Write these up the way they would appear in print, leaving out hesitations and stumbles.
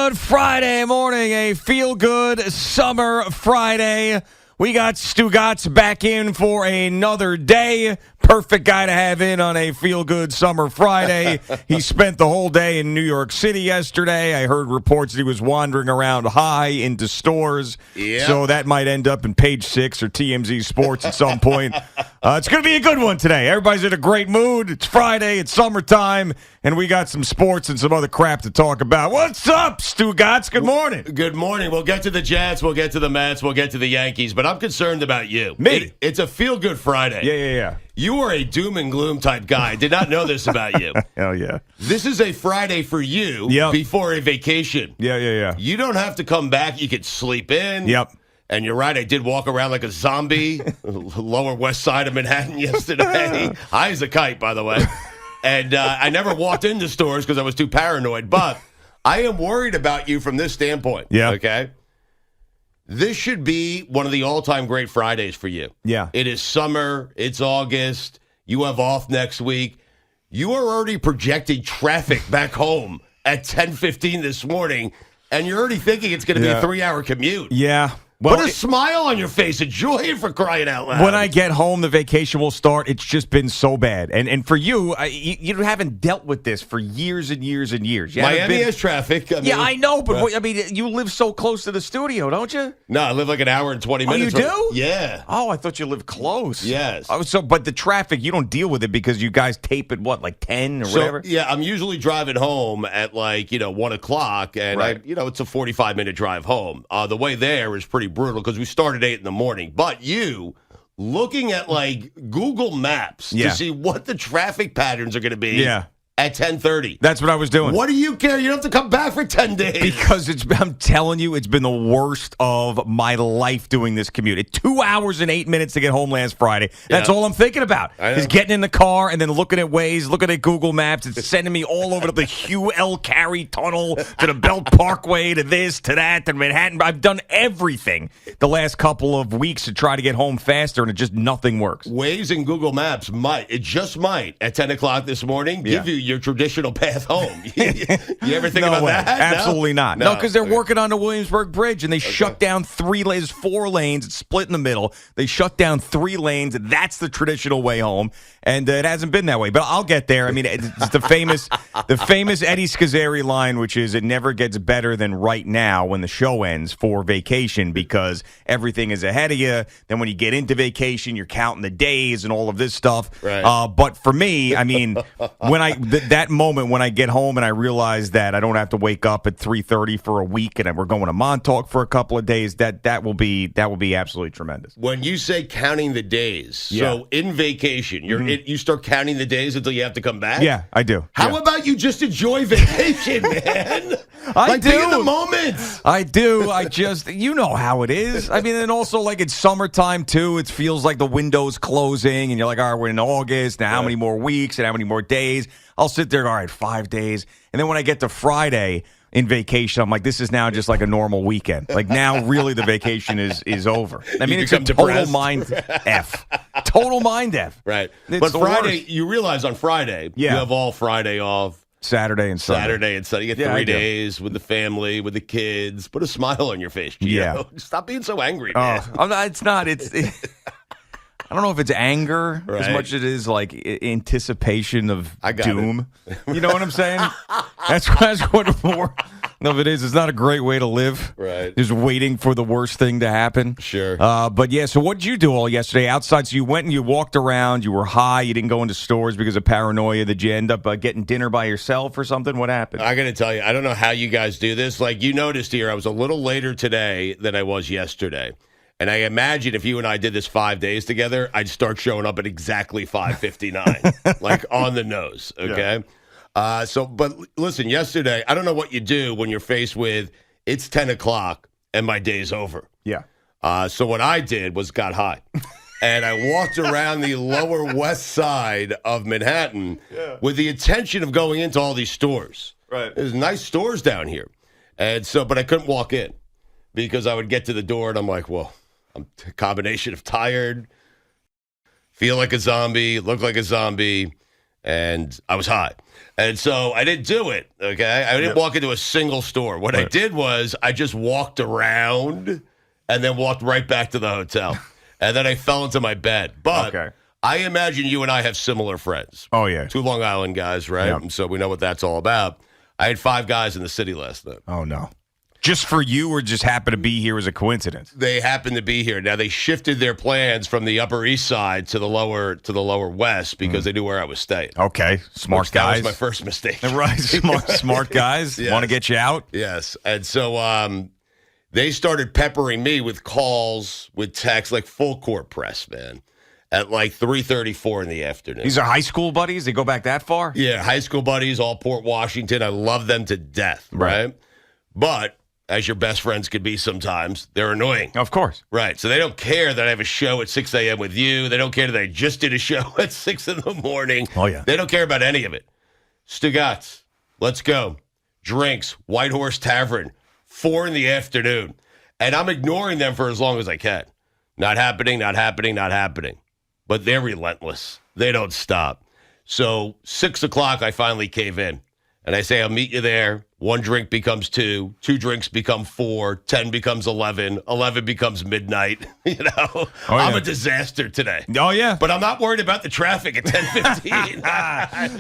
good Friday morning, a feel-good summer Friday. We got Stugotz back in for another day. Perfect guy to have in on a feel-good summer Friday. He spent the whole day in New York City yesterday. I heard reports that he was wandering around high into stores. Yep. So that might end up in Page 6 or TMZ Sports at some point. It's going to be a good one today. Everybody's in a great mood. It's Friday. It's summertime. And we got some sports and some other crap to talk about. What's up, Stugotz? Good morning. Good morning. We'll get to the Jets. We'll get to the Mets. We'll get to the Yankees. But I'm concerned about you. Me? It's a feel-good Friday. Yeah. You are a doom and gloom type guy. I did not know this about you. Hell yeah. This is a Friday for you before a vacation. Yeah. You don't have to come back. You could sleep in. Yep. And you're right. I did walk around like a zombie, Lower West Side of Manhattan yesterday. High as a kite, by the way. And I never walked into stores because I was too paranoid. But I am worried about you from this standpoint. Yeah. Okay? This should be one of the all-time great Fridays for you. Yeah. It is summer. It's August. You have off next week. You are already projecting traffic back home at 10:15 this morning, and you're already thinking it's going to be a 3-hour commute. Yeah. Well, Put a smile on your face. Enjoy it, for crying out loud. When I get home, the vacation will start. It's just been so bad. And for you, you haven't dealt with this for years and years and years. Miami has traffic. I know, but you live so close to the studio, don't you? No, I live like an hour and 20 minutes. Oh, you do? Yeah. Oh, I thought you lived close. Yes. But the traffic, you don't deal with it because you guys tape at what, like 10 or whatever? Yeah, I'm usually driving home at 1 o'clock, and right. it's a 45-minute drive home. The way there is pretty brutal because we start at 8 in the morning. But you, looking at Google Maps to see what the traffic patterns are going to be at 10:30. That's what I was doing. What do you care? You don't have to come back for 10 days. Because I'm telling you, it's been the worst of my life doing this commute. It's 2 hours and 8 minutes to get home last Friday. That's all I'm thinking about is getting in the car and then looking at Waze, looking at Google Maps. It's sending me all over to the Hugh L. Carey Tunnel, to the Belt Parkway, to this, to that, to Manhattan. I've done everything the last couple of weeks to try to get home faster, and nothing works. Waze and Google Maps might, at 10 o'clock this morning, give you your traditional path home. You ever think about that? Absolutely not. No, because they're working on the Williamsburg Bridge, and they shut down 3 lanes, 4 lanes. It's split in the middle. They shut down 3 lanes. That's the traditional way home, and it hasn't been that way. But I'll get there. I mean, it's the famous Eddie Scazzeri line, which is, it never gets better than right now when the show ends for vacation, because everything is ahead of you. Then when you get into vacation, you're counting the days and all of this stuff. Right. But for me, I mean, when that moment when I get home and I realize that I don't have to wake up at 3:30 for a week and we're going to Montauk for a couple of days, that will be absolutely tremendous. When you say counting the days, so in vacation, you start counting the days until you have to come back? Yeah, I do. How about you just enjoy vacation, man? I do. Take in the moments. I do. You know how it is. I mean, and also it's summertime too. It feels like the window's closing and you're like, all right, we're in August. Now how many more weeks and how many more days? I'll sit there, all right, 5 days. And then when I get to Friday in vacation, I'm like, this is now just like a normal weekend. Now really the vacation is over. I mean, it's a total mind F. Total mind F. Right. It's but Friday, worst. you realize on Friday, you have all Friday off. Saturday and Sunday. You get 3 days with the family, with the kids. Put a smile on your face, Gio. Yeah. Stop being so angry, man. It's not. I don't know if it's anger as much as it is anticipation of doom. You know what I'm saying? That's what more of it is. It's not a great way to live. Right. Just waiting for the worst thing to happen. Sure. But yeah, so what did you do all yesterday outside? So you went and you walked around. You were high. You didn't go into stores because of paranoia. Did you end up getting dinner by yourself or something? What happened? I got to tell you, I don't know how you guys do this. You noticed here, I was a little later today than I was yesterday. And I imagine if you and I did this 5 days together, I'd start showing up at exactly 5:59, on the nose, okay? Yeah. But listen, yesterday, I don't know what you do when you're faced with, it's 10 o'clock and my day's over. Yeah. So what I did was got high. And I walked around the Lower West Side of Manhattan with the intention of going into all these stores. Right. There's nice stores down here. And so, but I couldn't walk in because I would get to the door and I'm like, well, I'm a combination of tired, feel like a zombie, look like a zombie, and I was high. And so I didn't do it, okay? I didn't walk into a single store. What I did was I just walked around and then walked right back to the hotel. And then I fell into my bed. But I imagine you and I have similar friends. Oh, yeah. 2 Long Island guys, right? Yep. And so we know what that's all about. I had 5 guys in the city last night. Oh, no. Just for you, or just happened to be here as a coincidence? They happened to be here. Now they shifted their plans from the Upper East Side to the Lower West because they knew where I was staying. Okay, smart guys. That was my first mistake. Right, smart guys. Yes. Want to get you out? Yes, and so they started peppering me with calls, with texts, like full court press, man, at like 3:34 in the afternoon. These are high school buddies? They go back that far? Yeah, high school buddies, all Port Washington. I love them to death, right? But as your best friends could be sometimes, they're annoying. Of course. Right. So they don't care that I have a show at 6 a.m. with you. They don't care that I just did a show at 6 in the morning. Oh, yeah. They don't care about any of it. Stugotz, let's go. Drinks, White Horse Tavern, 4 in the afternoon. And I'm ignoring them for as long as I can. Not happening, not happening, not happening. But they're relentless. They don't stop. So 6 o'clock, I finally cave in. And I say, I'll meet you there. 1 drink becomes 2. 2 drinks become 4. 10 becomes 11. 11 becomes midnight. I'm a disaster today. Oh, yeah. But I'm not worried about the traffic at 10:15.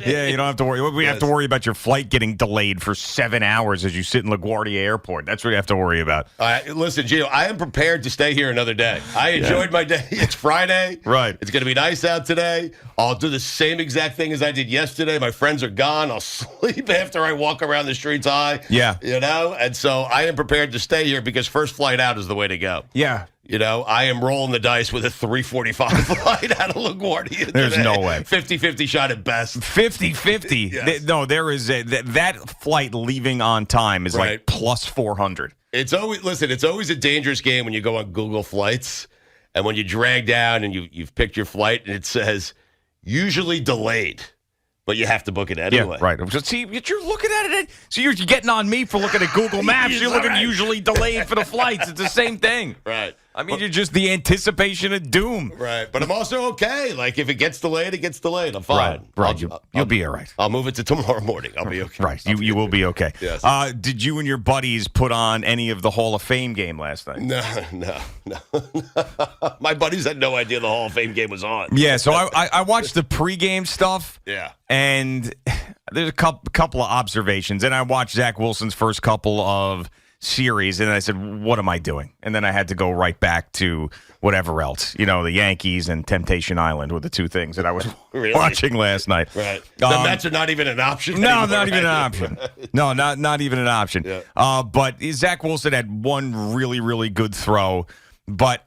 Yeah, you don't have to worry. We have to worry about your flight getting delayed for 7 hours as you sit in LaGuardia Airport. That's what you have to worry about. Listen, Gio, I am prepared to stay here another day. I enjoyed my day. It's Friday. Right. It's going to be nice out today. I'll do the same exact thing as I did yesterday. My friends are gone. I'll sleep after I walk around the streets high. Yeah. And so I am prepared to stay here because first flight out is the way to go. Yeah. I am rolling the dice with a 3:45 flight out of LaGuardia. There's no way. 50-50 shot at best. 50-50. Yes. No, there is that flight leaving on time is like plus 400. It's always a dangerous game when you go on Google Flights and when you drag down and you've picked your flight and it says usually delayed. But you have to book it anyway. Yeah, right. See, you're looking at it. So you're getting on me for looking at Google Maps. You're looking usually delayed for the flights. It's the same thing. Right. I mean, you're just the anticipation of doom. Right. But I'm also okay. Like, if it gets delayed, it gets delayed. I'm fine. Right. You'll be all right. I'll move it to tomorrow morning. I'll be okay. Right. You will be okay. Yes. Did you and your buddies put on any of the Hall of Fame game last night? No. My buddies had no idea the Hall of Fame game was on. Yeah, so I watched the pregame stuff. Yeah. And there's a couple of observations. And I watched Zach Wilson's first couple of series, and I said, what am I doing? And then I had to go right back to whatever else. The Yankees and Temptation Island were the 2 things that I was watching last night. Right. The Mets are not even an option No, anymore, not even an option. No, not even an option. Yeah. But Zach Wilson had one really, really good throw. But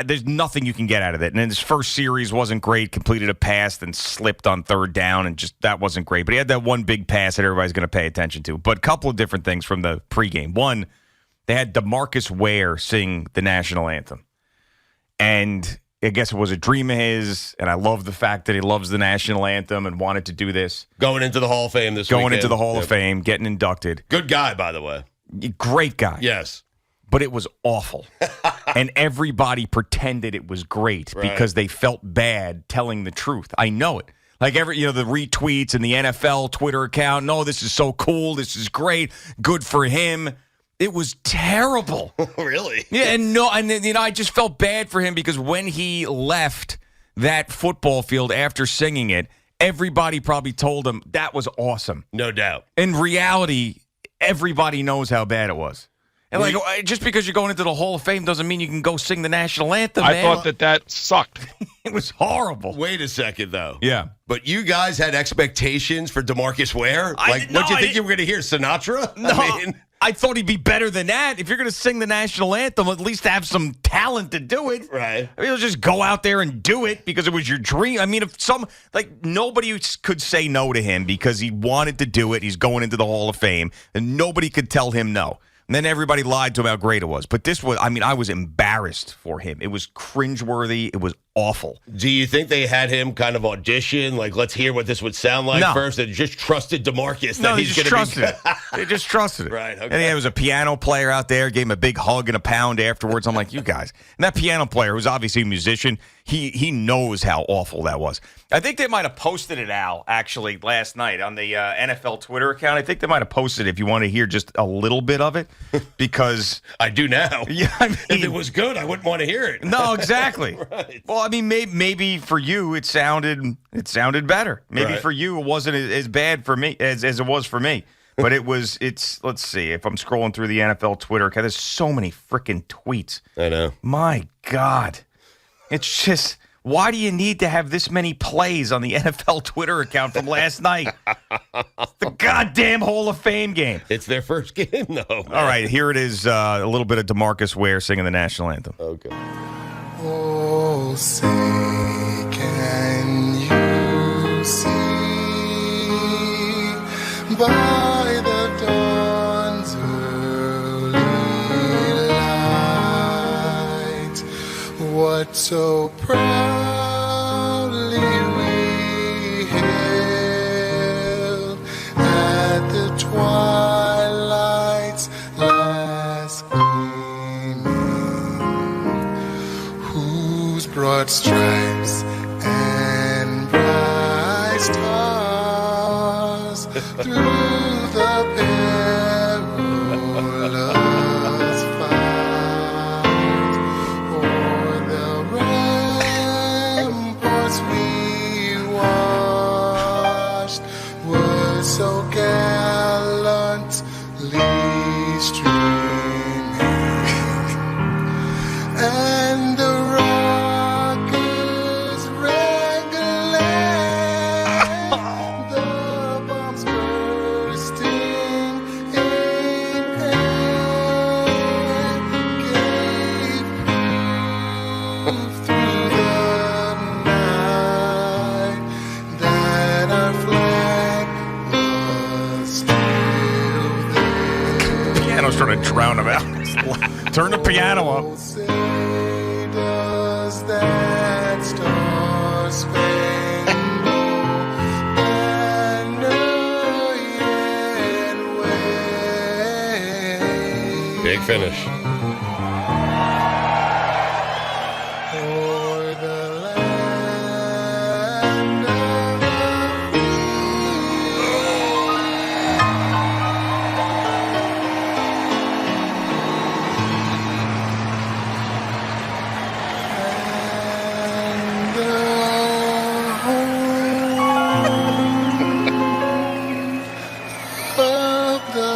there's nothing you can get out of it. And then his first series wasn't great. Completed a pass, then slipped on 3rd down, and that wasn't great. But he had that one big pass that everybody's going to pay attention to. But a couple of different things from the pregame. One, they had DeMarcus Ware sing the national anthem. And I guess it was a dream of his, and I love the fact that he loves the national anthem and wanted to do this. Going into the Hall of Fame this weekend. Going into the Hall of Fame, getting inducted. Good guy, by the way. Great guy. Yes. But it was awful. And everybody pretended it was great because they felt bad telling the truth. I know it. Like the retweets and the NFL Twitter account. No, this is so cool. This is great. Good for him. It was terrible. Really? Yeah, and I just felt bad for him because when he left that football field after singing it, everybody probably told him that was awesome. No doubt. In reality, everybody knows how bad it was. And just because you're going into the Hall of Fame doesn't mean you can go sing the national anthem, man. I thought that sucked. It was horrible. Wait a second, though. Yeah. But you guys had expectations for DeMarcus Ware? What do you think you were going to hear, Sinatra? No, I thought he'd be better than that. If you're going to sing the national anthem, at least have some talent to do it. Right. I mean, just go out there and do it because it was your dream. I mean, nobody could say no to him because he wanted to do it. He's going into the Hall of Fame, and nobody could tell him no. And then everybody lied to him how great it was. But I was embarrassed for him. It was cringeworthy. It was awful. Do you think they had him kind of audition, like, let's hear what this would sound like first, and just trusted DeMarcus that he's going to trusted it. They just trusted it. Right, okay. And there was a piano player out there, gave him a big hug and a pound afterwards. I'm like, you guys. And that piano player, who's obviously a musician, he knows how awful that was. I think they might have posted it, Al, actually, last night on the NFL Twitter account. I think they might have posted it if you want to hear just a little bit of it, because I do now. Yeah, I mean, if it was good, I wouldn't want to hear it. No, exactly. Right. Well, I mean, maybe for you it sounded better. Maybe for you it wasn't as bad for me as it was for me. But let's see, if I'm scrolling through the NFL Twitter account, there's so many freaking tweets. I know. My God. It's just, why do you need to have this many plays on the NFL Twitter account from last night? The goddamn Hall of Fame game. It's their first game, though. Man. All right, here it is, a little bit of DeMarcus Ware singing the national anthem. Okay. Oh, say, can you see by the dawn's early light what so proudly we hailed at the twilight's last gleaming, whose broad stripes and bright stars through the perilous fight o'er the ramparts we watched were so gallantly streaming, and the rockets regulate, the bombs bursting in air gave proof through the night that our flag was still there. Piano's trying to drown him out. Turn the piano up. Oh, say does that star-spangled banner yet wave? Big finish. O'er the land of the and the home of the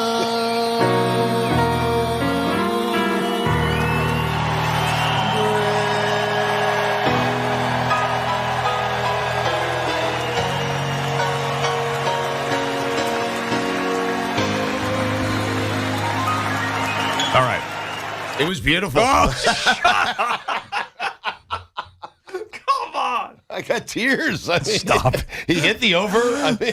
All right. It was beautiful. Oh, come on. I got tears. I mean, Stop. He hit the over. I mean,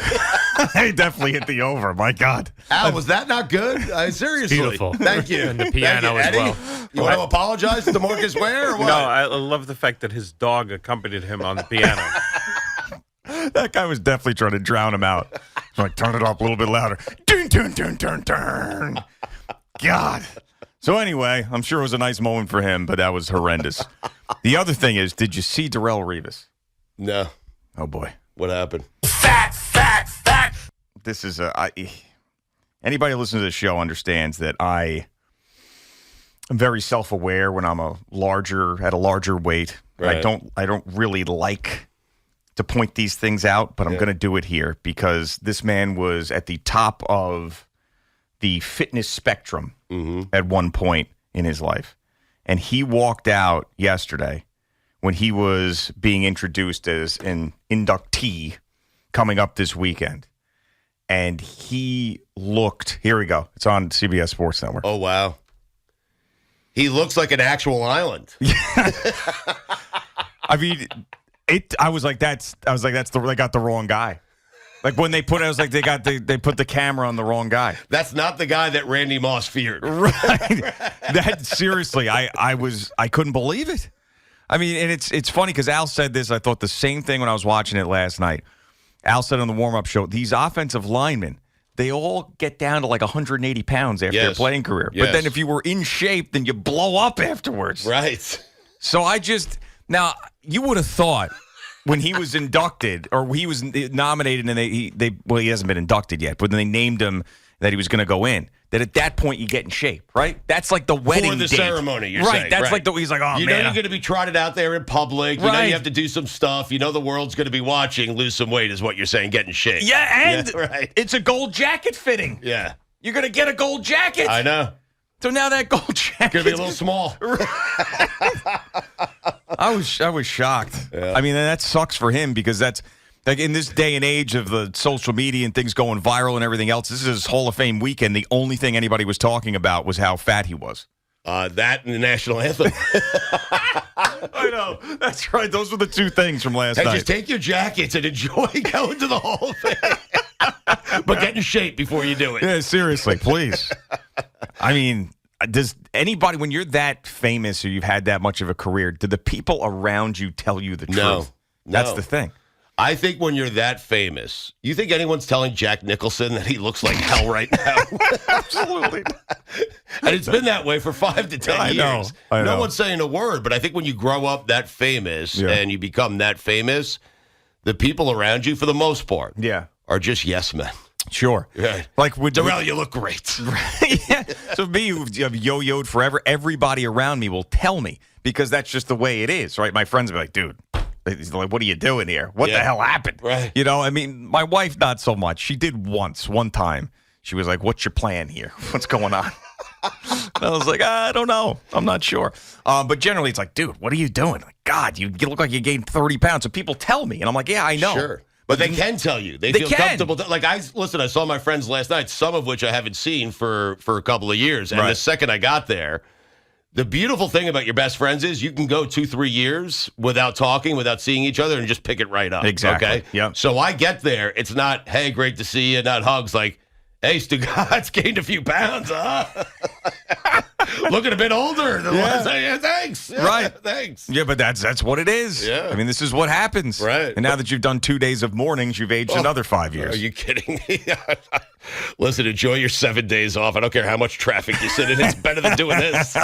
He definitely hit the over. My God. Al, was that not good? Seriously. Beautiful. Thank you. And the piano Thank you. as Eddie, well. You want to apologize to DeMarcus Ware or what? No, I love the fact that his dog accompanied him on the piano. That guy was definitely trying to drown him out. He's like, turn it up a little bit louder. Dun, dun, dun, dun, dun. God. So anyway, I'm sure it was a nice moment for him, but that was horrendous. The other thing is, did you see Darrelle Revis? No. Oh, boy. What happened? This is anybody who listens to this show understands that I'm very self-aware when I'm at a larger weight. Right. I don't really like to point these things out, but I'm going to do it here because this man was at the top of the fitness spectrum at one point in his life. And he walked out yesterday when he was being introduced as an inductee coming up this weekend. And he looked, here we go. It's on CBS Sports Network. Oh, wow. He looks like an actual island. I mean, they got the wrong guy. Like when they put it, I was like, they put the camera on the wrong guy. That's not the guy that Randy Moss feared. Right. That seriously, I couldn't believe it. I mean, and it's funny because Al said this. I thought the same thing when I was watching it last night. Al said on the warm-up show, these offensive linemen, they all get down to like 180 pounds after their playing career. Yes. But then if you were in shape, then you blow up afterwards. Right. So now you would have thought when he was inducted or he was nominated and he hasn't been inducted yet, but then they named him that he was going to go in. That at that point you get in shape, right? That's like the wedding For the date. ceremony, you're right. saying. That's right. like he's like, oh, you man. know you're going to be trotted out there in public. You know you have to do some stuff. You know the world's going to be watching. Lose some weight is what you're saying. Get in shape. Yeah, and right. it's a gold jacket fitting. Yeah. You're going to get a gold jacket. I know. So now that gold jacket Going to be a little small. I was shocked. Yeah. I mean, that sucks for him because that's like in this day and age of the social media and things going viral and everything else. This is his Hall of Fame weekend. The only thing anybody was talking about was how fat he was. That and the national anthem. I know. That's right. Those were the two things from last night. Just take your jackets and enjoy going to the Hall of Fame. But get in shape before you do it. Yeah, seriously, please. I mean, does anybody, when you're that famous or you've had that much of a career, do the people around you tell you the truth? No. That's the thing. I think when you're that famous, you think anyone's telling Jack Nicholson that he looks like hell right now? Absolutely. And it's been that way for 5 to 10 years. I know. No one's saying a word, but I think when you grow up that famous and you become that famous, the people around you, for the most part, are just yes men. Sure. Right. Like Darrell, you look great. Yeah. So me, you've yo-yoed forever. Everybody around me will tell me because that's just the way it is, right? My friends will be like, dude, he's like, what are you doing here? What the hell happened? Right. You know, I mean, my wife, not so much. She did one time. She was like, what's your plan here? What's going on? And I was like, I don't know. I'm not sure. But generally, it's like, dude, what are you doing? Like, God, you look like you gained 30 pounds. So people tell me. And I'm like, yeah, I know. Sure. But they can tell you. They feel comfortable. Like, I saw my friends last night, some of which I haven't seen for a couple of years. And the second I got there, the beautiful thing about your best friends is you can go 2-3 years without talking, without seeing each other, and just pick it right up. Exactly. Okay? Yep. So I get there. It's not, hey, great to see you, not hugs. Like, hey, Stugotz gained a few pounds, huh? Looking a bit older than last night. Yeah, thanks. Yeah, right. Thanks. Yeah, but that's what it is. Yeah. I mean, this is what happens. Right. And now that you've done 2 days of mornings, you've aged another 5 years. Are you kidding me? Listen, enjoy your 7 days off. I don't care how much traffic you sit in. It's better than doing this. All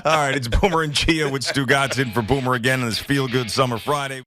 right, it's Boomer and Gia with Stugotz in for Boomer again on this Feel Good Summer Friday.